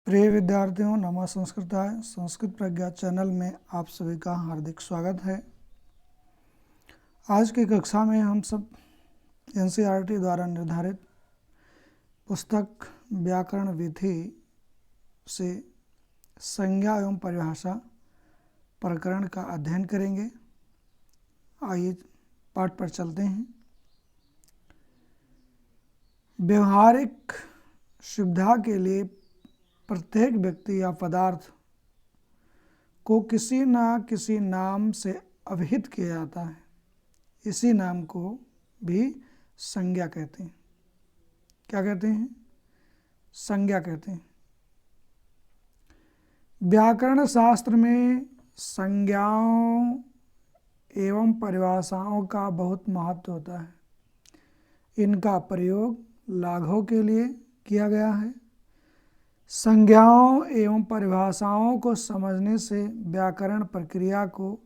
प्रिय विद्यार्थियों, नमः संस्कृताय संस्कृत प्रज्ञा चैनल में आप सभी का हार्दिक स्वागत है। आज की कक्षा में हम सब एनसीईआरटी द्वारा निर्धारित पुस्तक व्याकरण विधि से संज्ञा एवं परिभाषा प्रकरण का अध्ययन करेंगे। आइए पाठ पर चलते हैं। व्यवहारिक सुविधा के लिए प्रत्येक व्यक्ति या पदार्थ को किसी न किसी नाम से अभिहित किया जाता है। इसी नाम को भी संज्ञा कहते हैं। क्या कहते हैं? संज्ञा कहते हैं। व्याकरण शास्त्र में संज्ञाओं एवं परिभाषाओं का बहुत महत्व होता है। इनका प्रयोग लाघवों के लिए किया गया है। संज्ञाओं एवं परिभाषाओं को समझने से व्याकरण प्रक्रिया को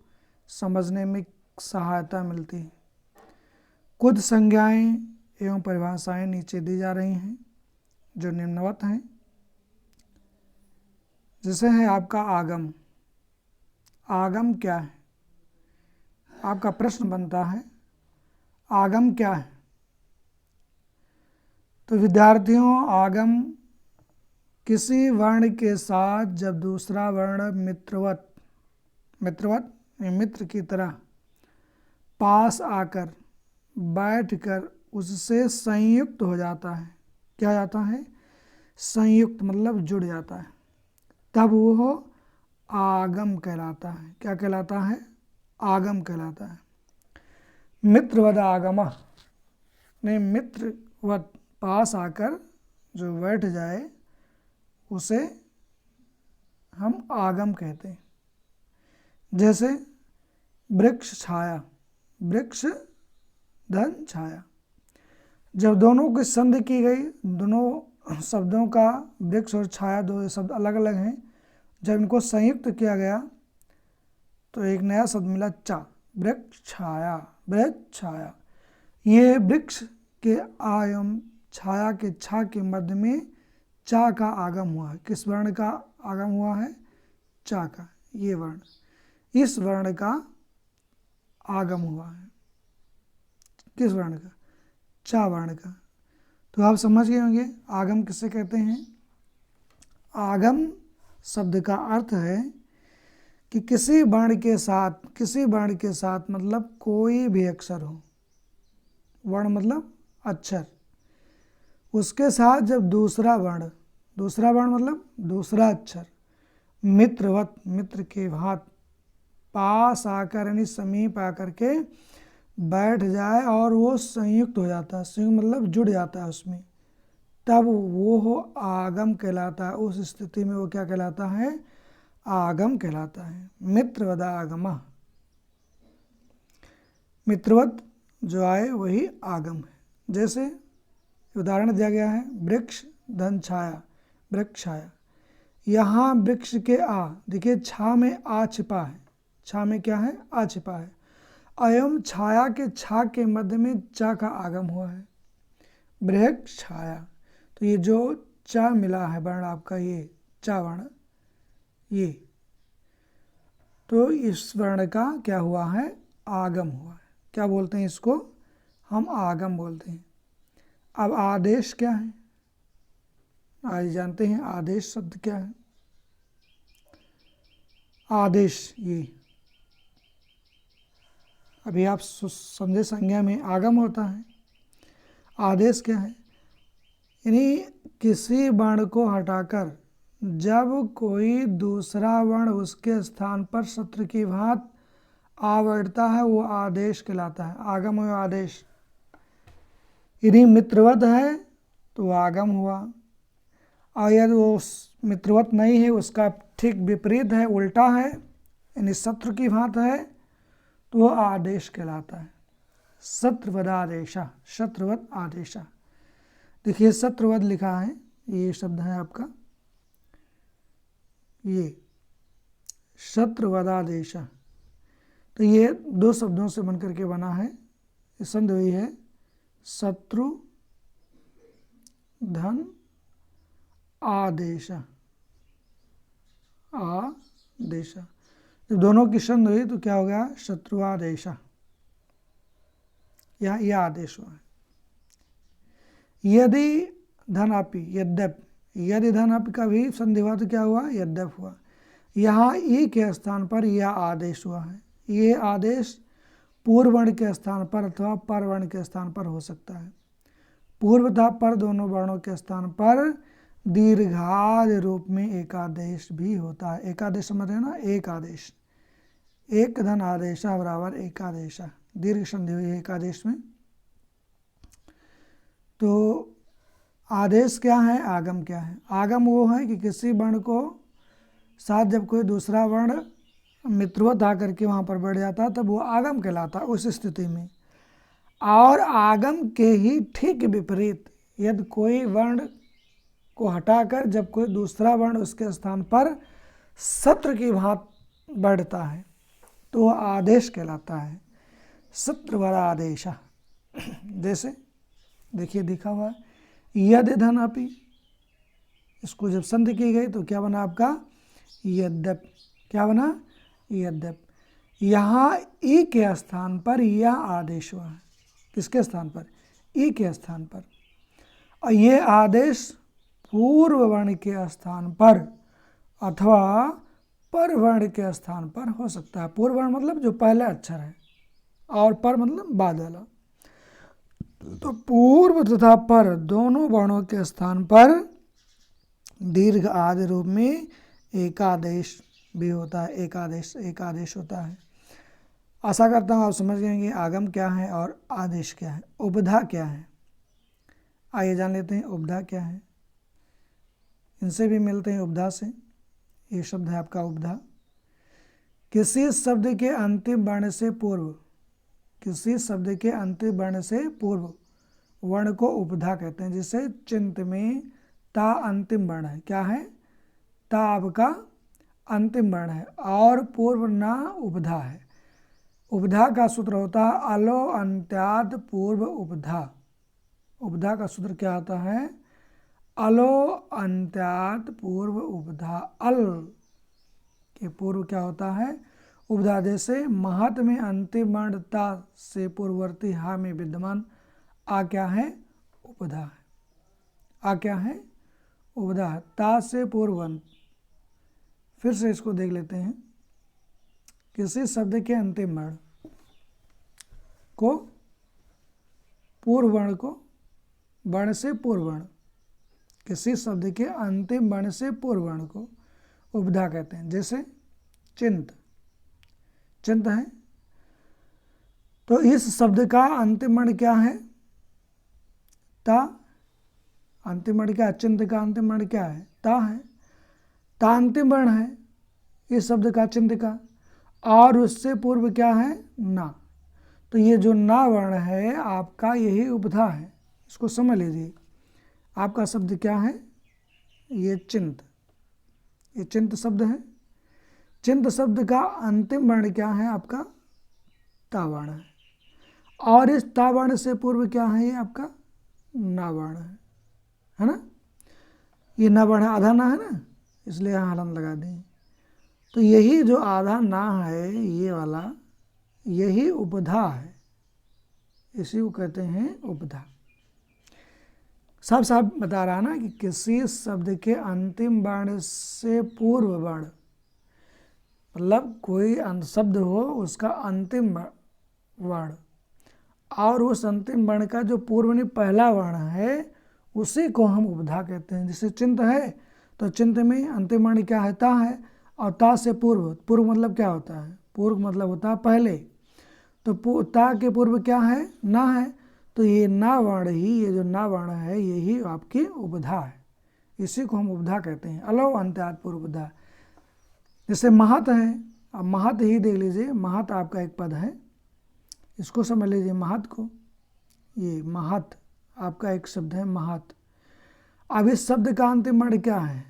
समझने में सहायता मिलती है। कुछ संज्ञाएं एवं परिभाषाएं नीचे दी जा रही हैं जो निम्नवत हैं। जैसे है आपका आगम। आगम क्या है? आपका प्रश्न बनता है, आगम क्या है? तो विद्यार्थियों, आगम किसी वर्ण के साथ जब दूसरा वर्ण मित्र की तरह पास आकर बैठकर उससे संयुक्त हो जाता है। क्या जाता है? संयुक्त मतलब जुड़ जाता है, तब वह आगम कहलाता है। क्या कहलाता है? आगम कहलाता है। मित्रवद आगम ने मित्रवत पास आकर जो बैठ जाए उसे हम आगम कहते हैं। जैसे वृक्ष छाया, वृक्ष धन छाया। जब दोनों की संधि की गई, दोनों शब्दों का वृक्ष और छाया दो शब्द अलग अलग हैं, जब इनको संयुक्त किया गया तो एक नया शब्द मिला चा, वृक्ष छाया, वृक्ष छाया। ये वृक्ष के आ एवं छाया के छा के मध्य में चा का आगम हुआ है। किस वर्ण का आगम हुआ है? चा का। ये वर्ण, इस वर्ण का आगम हुआ है। किस वर्ण का? चा वर्ण का। तो आप समझ गए होंगे आगम किसे कहते हैं। आगम शब्द का अर्थ है कि किसी वर्ण के साथ मतलब कोई भी अक्षर हो, वर्ण मतलब अक्षर, उसके साथ जब दूसरा वर्ण मतलब दूसरा अक्षर मित्रवत, मित्र के भांति पास आकर यानी समीप आकर के बैठ जाए और वो संयुक्त हो जाता है। संयुक्त मतलब जुड़ जाता है उसमें, तब वो आगम कहलाता है। उस स्थिति में वो क्या कहलाता है? आगम कहलाता है। मित्रवद आगम, मित्रवत जो आए वही आगम है। जैसे उदाहरण दिया गया है, वृक्ष धन छाया, वृक्ष छाया। यहाँ वृक्ष के आ, देखिए छा में आ छिपा है। छा में क्या है? आ छिपा है। एवं छाया के छा के मध्य में चा का आगम हुआ है, वृक्ष छाया। तो ये जो चा मिला है वर्ण आपका, ये चा वर्ण, ये तो इस वर्ण का क्या हुआ है? आगम हुआ है। क्या बोलते हैं इसको? हम आगम बोलते हैं। अब आदेश क्या है? आज जानते हैं आदेश शब्द क्या है। आदेश, ये अभी आप समझे, संज्ञा में आगम होता है। आदेश क्या है? यानी किसी वर्ण को हटाकर जब कोई दूसरा वर्ण उसके स्थान पर शत्रु की भांति आ बैठता है, वो आदेश कहलाता है। आगम और आदेश। यदि मित्रवत है तो आगम हुआ, और यदि वो मित्रवत नहीं है, उसका ठीक विपरीत है, उल्टा है, यानी शत्रु की भांति है, तो वो आदेश कहलाता है। शत्रुवद आदेशा, शत्रुवद आदेशा। देखिए शत्रुवद लिखा है, ये शब्द है आपका, ये शत्रुवद आदेशा। तो ये दो शब्दों से बनकर के बना है। संधि हुई है शत्रु धन आदेश। आदेश। जब दोनों की संधि हुई तो क्या हो गया? शत्रुआदेश। यहाँ यह आदेश हुआ। यदि धनापि यद्यपि, यदि धनापि का भी संधि हुआ तो क्या हुआ? यद्यप हुआ। यहाँ ई के स्थान पर यह आदेश हुआ है। ये आदेश पूर्व वर्ण के स्थान पर अथवा पर वर्ण के स्थान पर हो सकता है। पूर्व तथा पर दोनों वर्णों के स्थान पर दीर्घादि रूप में एकादेश भी होता है। एकादेश समझ रहे हैं ना? एक आदेश, एक धन आदेश बराबर एकादेश, दीर्घ संधि हुई एकादेश में। तो आदेश क्या है? आगम क्या है? आगम वो है कि किसी वर्ण को साथ जब कोई दूसरा वर्ण मित्रवत आकर के वहाँ पर बैठ जाता तब वो आगम कहलाता उस स्थिति में। और आगम के ही ठीक विपरीत यदि कोई वर्ण को हटाकर जब कोई दूसरा वर्ण उसके स्थान पर सत्र की भांति बढ़ता है तो वह आदेश कहलाता है। सत्र वाला आदेश। जैसे देखिए दिखा हुआ है यदि धनापि, इसको जब संधि की गई तो क्या बना आपका? यद्यप। क्या बना? यद्यप। यहाँ ई के स्थान पर यह आदेश हुआ है। किसके स्थान पर? ई के स्थान पर। और ये आदेश पूर्व वर्ण के स्थान पर अथवा पर वर्ण के स्थान पर हो सकता है। पूर्व वर्ण मतलब जो पहला अक्षर है और पर मतलब बाद वाला। तो पूर्व तथा पर दोनों वर्णों के स्थान पर दीर्घ आदि रूप में एकादेश भी होता है। एकादेश होता है। आशा करता हूँ आप समझ गए कि आगम क्या है और आदेश क्या है। उपधा क्या है? आइए जान लेते हैं उपधा क्या है। इनसे भी मिलते हैं उपधा से। ये शब्द है आपका उपधा। किसी शब्द के अंतिम वर्ण से पूर्व, किसी शब्द के अंतिम वर्ण से पूर्व वर्ण को उपधा कहते हैं। जैसे चिंत में ता अंतिम वर्ण है। क्या है? ता आपका अंतिम वर्ण है और पूर्व ना उपधा है। उपधा का सूत्र होता है अलो अंत्याद पूर्व उपधा। उपधा का सूत्र क्या होता है? अलो अंत्याद पूर्व उपधा। अल के पूर्व क्या होता है? उपधा। जैसे महत में अंतिम वर्ण ता से पूर्ववर्ती हा में विद्यमान आ क्या है? उपधा है। आ क्या है? उपधा है। ता से पूर्ववंत। फिर से इसको देख लेते हैं। किसी शब्द के अंतिम वर्ण को पूर्व वर्ण को वर्ण से पूर्व वर्ण, किसी शब्द के अंतिम वर्ण से पूर्व वर्ण को उपधा कहते हैं। जैसे चिंत, चिंत है तो इस शब्द का अंतिम वर्ण क्या है? ता। अंतिम वर्ण क्या है? चिंत का अंतिम वर्ण क्या है? ता है। ता अंतिम वर्ण है इस शब्द का, चिंत का। और उससे पूर्व क्या है? ना। तो ये जो ना वर्ण है आपका यही उपधा है। इसको समझ लीजिए। आपका शब्द क्या है? ये चिंत। ये चिंत शब्द है। चिंत शब्द का अंतिम वर्ण क्या है? आपका ता वर्ण है। और इस ता वर्ण से पूर्व क्या है? ये आपका ना वर्ण है ना? ये ना वर्ण आधा ना है ना, इसलिए यहाँ हलन लगा दें। तो यही जो आधा ना है ये वाला, यही उपधा है। इसी को कहते हैं उपधा। साफ साफ बता रहा ना कि किसी शब्द के अंतिम वर्ण से पूर्व वर्ण, मतलब कोई शब्द हो उसका अंतिम वर्ण और उस अंतिम वर्ण का जो पूर्व में पहला वर्ण है उसी को हम उपधा कहते हैं। जैसे चिंत है तो चिंत में अंतिम वर्ण क्या है? ता है। और ता से पूर्व, पूर्व मतलब क्या होता है? पूर्व मतलब होता है पहले। तो ता के पूर्व क्या है? ना है। तो ये ना वर्ण ही, ये जो ना वर्ण है यही आपकी उपधा है। इसी को हम उपधा कहते हैं। अलो अंत्याद पूर्व उपधा। जैसे महत है, अब महत ही देख लीजिए। महत आपका एक पद है, इसको समझ लीजिए महत को। ये महत आपका एक शब्द है महत। अब इस शब्द का अंतिम वर्ण क्या है?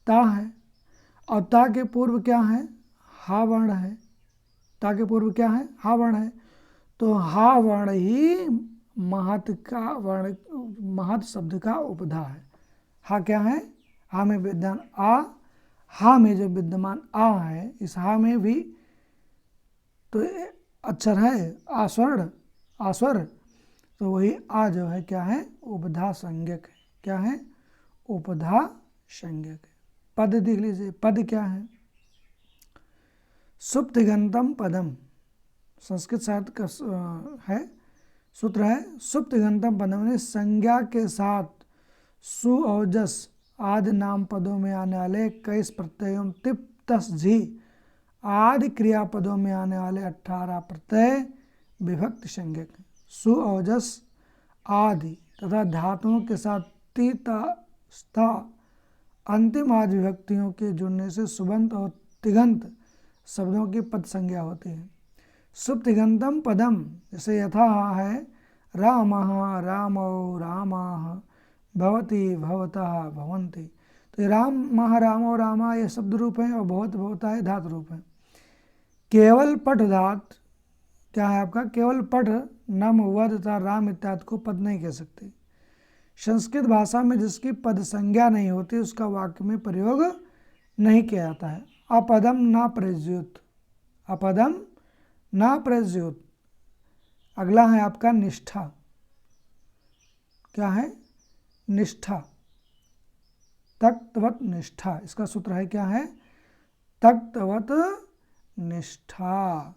ता है। और ता के पूर्व क्या है? हा वर्ण है। ता के पूर्व क्या है? हा वर्ण है। तो हा वर्ण ही महत का वर्ण, महत शब्द का उपधा है। हा क्या है? हा में विद्यमान आ, हा में जो विद्यमान आ है, इस हा में भी तो अक्षर है आस्वर्ण, आस्वर, तो वही आ जो है क्या है, उपधा संज्ञक है। क्या है, उपधा संज्ञक है। पद देख लीजिए, पद क्या है, सुप्तिगंतम पदम, संस्कृत साहित्य का है सूत्र है, सुप्तिगंतम पदम यानी संज्ञा के साथ सु और जस आदि नाम पदों में आने वाले 21 प्रत्ययों तिप तस झी आदि क्रियापदों में आने वाले 18 प्रत्यय विभक्ति संज्ञक हैं। सु और जस आदि तथा धातुओं के साथ ति ता स्था अंतिम आदि विभक्तियों के जुड़ने से सुबंत और तिगंत शब्दों की पद संज्ञा होती है। सुप्तिगंतम पदम जैसे यथा है रामः रामौ रामाः भवति भवतः भवन्ति, तो ये रामः रामौ रामा ये शब्द रूप हैं और भवत भवता है धातु रूप है। केवल पठ धात क्या है आपका, केवल पठ नम वध तथा राम इत्यादि को पद नहीं कह सकते। संस्कृत भाषा में जिसकी पद संज्ञा नहीं होती उसका वाक्य में प्रयोग नहीं किया जाता है। अपदम ना प्रज्युत, अपदम ना प्रज्युत। अगला है आपका निष्ठा। क्या है, निष्ठा, तक्तवत निष्ठा, इसका सूत्र है क्या है, तक्तवत निष्ठा,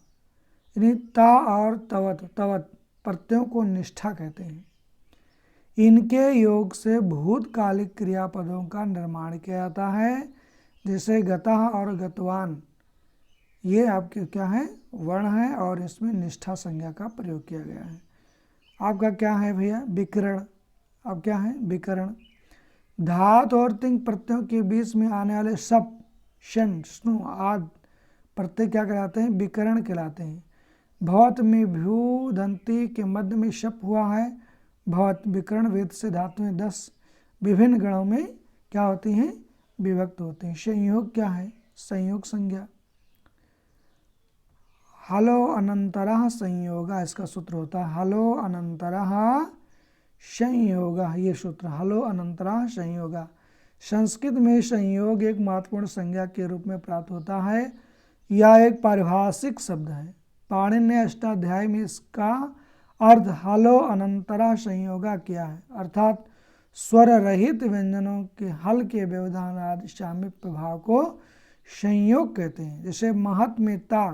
यानी ता और तवत, तवत प्रत्ययों को निष्ठा कहते हैं। इनके योग से भूतकालिक क्रियापदों का निर्माण किया जाता है, जैसे गतः और गतवान, ये आपके क्या है, वर्ण है और इसमें निष्ठा संज्ञा का प्रयोग किया गया है। आपका क्या है भैया, विकरण। अब क्या है, विकरण। धातु और तिंग प्रत्ययों के बीच में आने वाले सप शन स्नु आदि प्रत्यय क्या कहलाते हैं, विकरण कहलाते हैं। भवत में भ्यू दंती के मध्य में शप हुआ है, भवत विकरण वेद से धातुएं 10 विभिन्न गणों में क्या होती हैं, विभक्त होते हैं। संयोग क्या है, संयोग संज्ञा। हलो अनंतरः संयोगा, इसका सूत्र होता है हलो अनंतरः संयोगा, ये सूत्र हलो अनंतरः संयोगा। संस्कृत में संयोग एक महत्वपूर्ण संज्ञा के रूप में प्राप्त होता है। यह एक पारिभाषिक शब्द है। पाणिनि अष्टाध्यायी में इसका अर्थ हलो अनंतरः संयोगा किया है, अर्थात स्वर रहित व्यंजनों के हल के व्यवधान आदि सामीप्य भाव को संयोग कहते हैं। जैसे महत में ता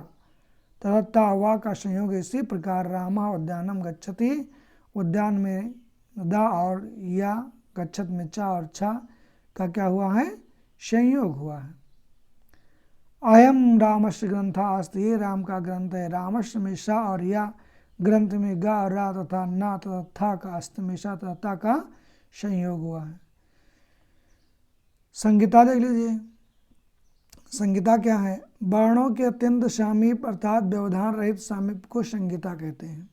तथा ता वा का संयोग, इसी प्रकार रामा उद्यानम गच्छति, उद्यान में दा और या, गच्छत में चा और छा का क्या हुआ है, संयोग हुआ है। अयम रामस्य ग्रंथा अस्ति, ये राम का ग्रंथ है। रामस्य में सा और या, ग्रंथ में गा और रा तथा ना तथा था का अस्त में सा तथा ता का संयोग हुआ है। संहिता देख लीजिए। संहिता क्या है, वर्णों के अत्यंत सामीप अर्थात व्यवधान रहित सामीप को संहिता कहते हैं।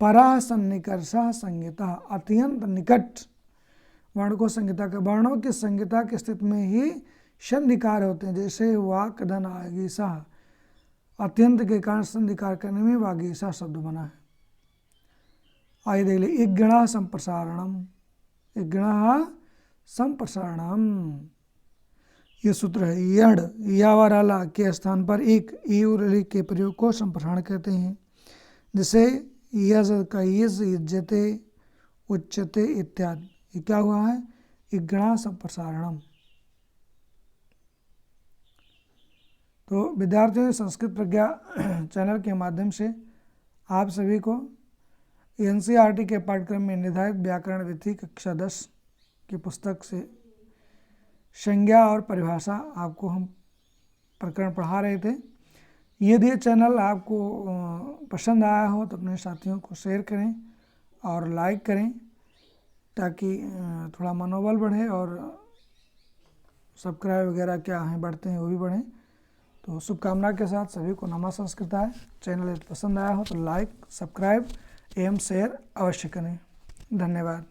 परा सन्निकर्षा संहिता, अत्यंत निकट वर्ण को संहिता का। वर्णों की संहिता की स्थिति में ही संधिकार होते हैं, जैसे वाक धन आगीसा, अत्यंत के कारण संधिकार करने में वागीसा शब्द बना है। आइए देख लीजिए, इग्गणा संप्रसारणम, इग्गणा संप्रसारणम, ये सूत्र है। यड यावराला के स्थान पर एक ईउरली के प्रयोग को संप्रसारण कहते हैं। जैसे यज का यज, इज्जते, उच्चते इत्यादि, ये क्या हुआ है, इग्गणा संप्रसारणम। तो विद्यार्थियों, संस्कृत प्रज्ञा चैनल के माध्यम से आप सभी को एनसीईआरटी के पाठ्यक्रम में निर्धारित व्याकरण विधि कक्षा 10 की पुस्तक से संज्ञा और परिभाषा आपको हम प्रकरण पढ़ा रहे थे। यदि ये चैनल आपको पसंद आया हो तो अपने साथियों को शेयर करें और लाइक करें, ताकि थोड़ा मनोबल बढ़े और सब्सक्राइब वगैरह क्या हैं बढ़ते हैं वो भी बढ़ें। तो शुभकामना के साथ सभी को नमः संस्कृताय। चैनल पसंद आया हो तो लाइक, सब्सक्राइब एवं शेयर अवश्य करें। धन्यवाद।